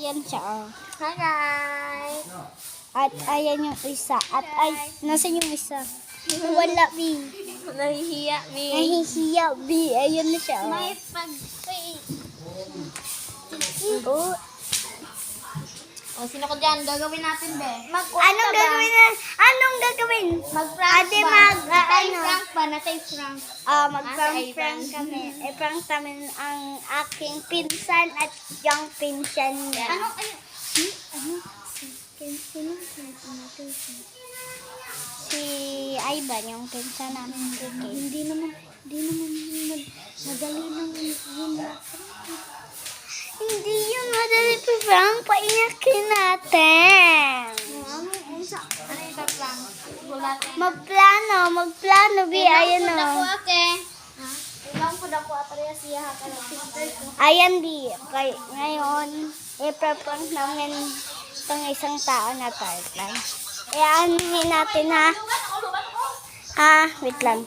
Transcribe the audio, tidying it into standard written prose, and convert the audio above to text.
ayan siya, oh. Hi guys! At ayan yung isa. At ay, nasan yung isa? Wala, B. Nahihiya, Mi. Nahihiya, B. Ayun na siya, oh. May pag... Oh. O, sino ko dyan? Gagawin natin, be. Anong gagawin na? Anong gagawin? Mag-prank Ate, ba? ano? Prank ba? Natay prank. Mag-prank Ivan. kami. I-prank namin ang aking pinsan at yung pinsan niya. Ano? Si Ivan, yung pinsan namin. Hindi naman madali lang yun. Hindi yun madali pa prank. Paiyakin natin. Ano yung prank? Gulat. Magplano, B. Ayan o. Ako, ake. Ilang po dako atarya siya ka na. Ayan, B. Ngayon, i-prank namin itong isang tao na tartan. Anuhin natin, ha? Wait lang.